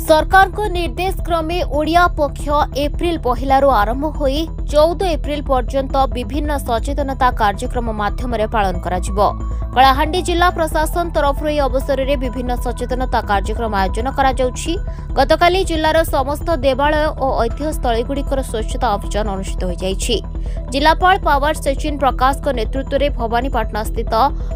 सरकार को निर्देश क्रमे ओडिया पक्ष एप्रिल पहलारू आरंभ होई 14 एप्रिल पर्यंत विभिन्न सचेतनता कार्यक्रम माध्यम पालन कराजिबो। कलाहांडी जिला प्रशासन तरफ अवसर में विभिन्न सचेतनता कार्यक्रम आयोजन करा जाउछि। गतकाली जिलार समस्त देवालय और ऐतिह्यस्थलीगुड़िकर स्वच्छता अभियान अनुष्ठित हो जाइछि। जिलापाल पावर सचिन प्रकाश को नेतृत्व में भवानीपाटना स्थित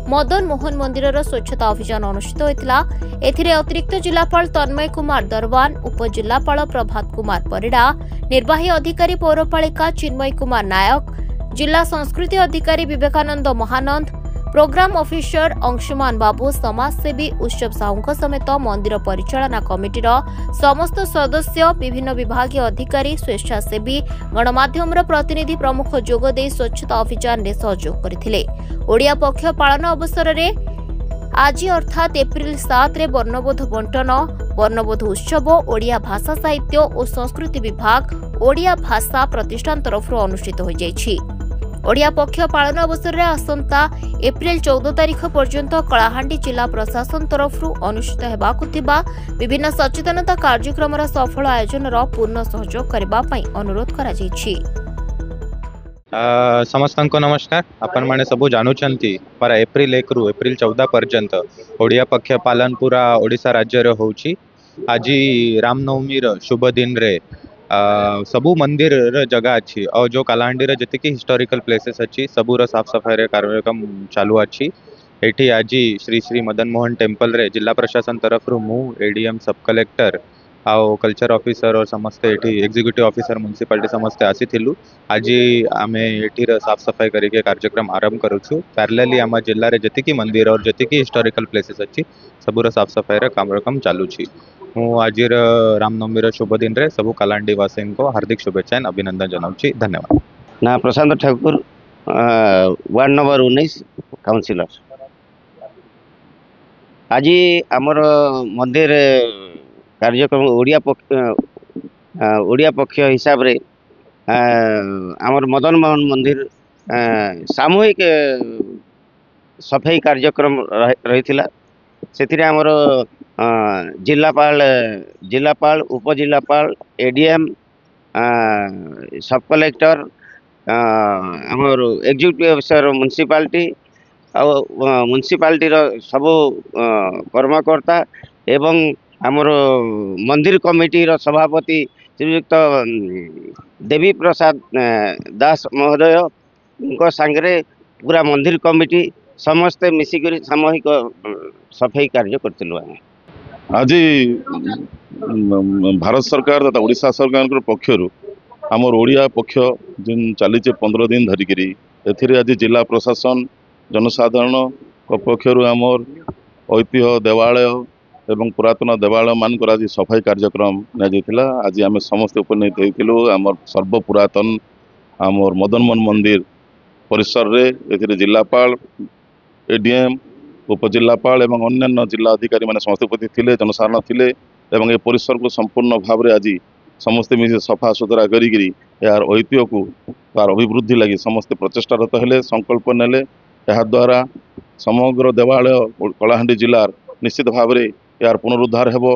मदन मोहन मंदिर स्वच्छता अभियान अनुष्ठित होइतिला। एथिरे अतिरिक्त जिलापाल तन्मय कुमार दरवान, उपजिलापाल प्रभात कुमार परिड़ा, निर्वाही अधिकारी पौरपालिका चिन्मय कुमार नायक, जिला संस्कृति अधिकारी विवेकानंद महानंद, प्रोग्राम ऑफिसर अंशुमान बाबू, समाजसेवी उत्सव साहू समेत मंदिर परिचालना कमिटीर समस्त सदस्य, विभिन्न विभागीय अधिकारी, स्वेच्छासेवी, गणमाध्यम प्रतिनिधि प्रमुख जोगदे स्वच्छता अभियान में सहयोग करथिले। ओडिया पक्ष पालन अवसर में आज अर्थात एप्रिल 7 रे वर्णबोध बंटन, वर्णबोध उत्सव ओडिया भाषा साहित्य और संस्कृति विभाग ओडिया भाषा प्रतिष्ठान तरफ अनुष्ठित हो जाइछि। ओडिया पक्ष पालन अवसर में आसंता एप्रिल 14 तारिख पर्यंत कलाहांडी जिला प्रशासन तरफ अनुष्ठित हेबाकु थिबा विभिन्न सचेतनता कार्यक्रम सफल आयोजन पूर्ण सहयोग करबा पई अनुरोध करा जाइछि। समस्त को नमस्कार। आपण माने सबू जानूचंती पर एप्रिल 1 रु एप्रिल 14 पर्यंत ओडिया पक्ष पालन पूरा ओडिशा राज्य रे होउची। आज रामनवमी शुभ दिन रे सबू मंदिर जगह अच्छी और जो कलाहांडी जति की हिस्टोरिकल प्लेसेस अच्छी सबूर साफ सफाई रे कार्यक्रम चालू अच्छी। एठी आज श्री श्री मदन मोहन टेम्पल रे जिला प्रशासन तरफ मु एडीएम सब कलेक्टर आउ कल्चर ऑफिसर और समस्ते एठी एग्जीक्यूटिव ऑफिसर म्युनिसिपालिटी समस्ते आसीथिलु। आज आमे एठीर साफ सफाई करके कार्यक्रम आरंभ करूछु। पैरेलली आम जिल्ला रे जति की मंदिर और जति की हिस्टोरिकल प्लेसेस अच्छी सबूर साफ सफाई रे कार्यक्रम चालू छी। मु आज रामनवमी शुभ दिन रे सबू कलाहांडी वासी को हार्दिक शुभेच्छा अभिनंदन जनाऊँ। धन्यवाद। ना Prashant Thakur, ward number 19 councillor. आज आमर मंदिर कार्यक्रम ओडिया पक्ष हिसाब रे आमर मदन मोहन मंदिर सामूहिक सफाई कार्यक्रम रही। से आमर जिलापाल उपजिलापाल एडीएम सब कलेक्टर आमर एग्जीक्यूटिव ऑफिसर म्युनिसिपालिटी म्युनिसिपालिटी सबू कर्मकर्ता एवं आमर मंदिर कमिटी सभापति श्रीयुक्त देवी प्रसाद दास महोदय सांगरे पूरा मंदिर कमिटी समस्ते मिसिक सामूहिक सफाई कार्य करथिलु। आज भारत सरकार तथा ओडिशा सरकार पक्षर आमर ओडिया पक्ष जिन चली 15 दिन धरिकी एथिरे आज जिला प्रशासन जनसाधारण पक्षर आमर ऐतिह्य देवालय एवं पुरातन देवालय मानकर आज सफाई कार्यक्रम निया। आज आम समस्त उपनीत होइतिलु आमर सर्वपुरातन आमर मदन मोहन मंदिर परिसर रे। एथिरे जिलापाल एडीएम उपजिलापाल एवं अन्य जिला अधिकारी माने समस्त उपस्थित थिले, जनसाधारण थिले एवं ए परिसर को संपूर्ण भाव रे आज समस्ते मिसे सफा सुतरा करी यार ऐतिह्य को तार अभिवृद्धि लगी समस्ते प्रचेष्टारत हेले, संकल्प नेले। यह द्वारा समग्र देवालय कलाहांडी जिलार निश्चित भाव रे यार पुनरुद्धार हेबो।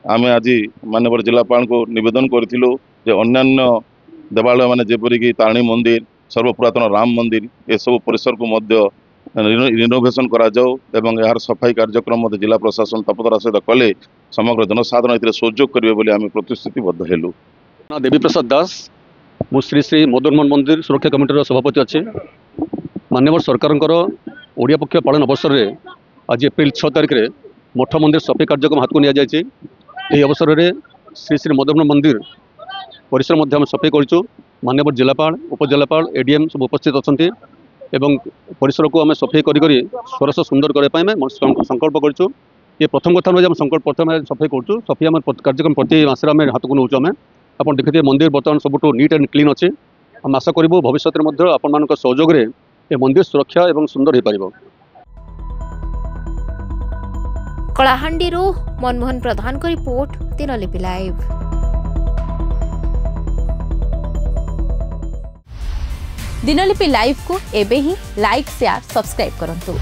आमे आज माननीय जिलापाल को निवेदन करथिलु जे अन्यान्य देवालय माने जेपरि कि तारिणी मंदिर, सर्वपुरातन राम मंदिर ए सब परिसर को मध्य रिनोवेशन करा जाऊ एवं यार सफाई कार्यक्रम मध्य जिला प्रशासन तत्परता सहित कले समग्र जनसाधारण एथिरे सहयोग करिवे बोली आमे प्रतिश्रुतिबद्ध हेलु। देवी प्रसाद दास, मु श्री श्री मदन मोहन मंदिर सुरक्षा कमिटीर सभापति अच्छे। माननीय सरकारंकर ओडिया पक्ष पालन अवसर में आज एप्रिल 6 तारिख रे मठ मंदिर सफाई कार्यक्रम हाथ को निया जायछि। एही अवसर में श्री श्री मदन मोहन मंदिर परिसर मध्य हम सफाई करूँ। माननीय जिलापाल उपजिलापाल एडीएम सब उपस्थित अच्छा एवं परिसर को आम सफाई करी सरस सुंदर करने संकल्प करूँ। ये प्रथम कथा नुहे संकल्प प्रथम सफाई करूँ। सफाई आम कार्यक्रम प्रति मास हाथ को नौचु। आम आप देखिए मंदिर बर्तमान सब नीट एंड क्लीन अच्छे। आम आशा करूँ भविष्य में आपण सहयोग ये मंदिर सुरक्षा एवं सुंदर हो पार। कलाहांडी मनमोहन प्रधान को report, Dinalipi live. Dinalipi live को एबे ही लाइक शेयर सब्सक्राइब करंतु।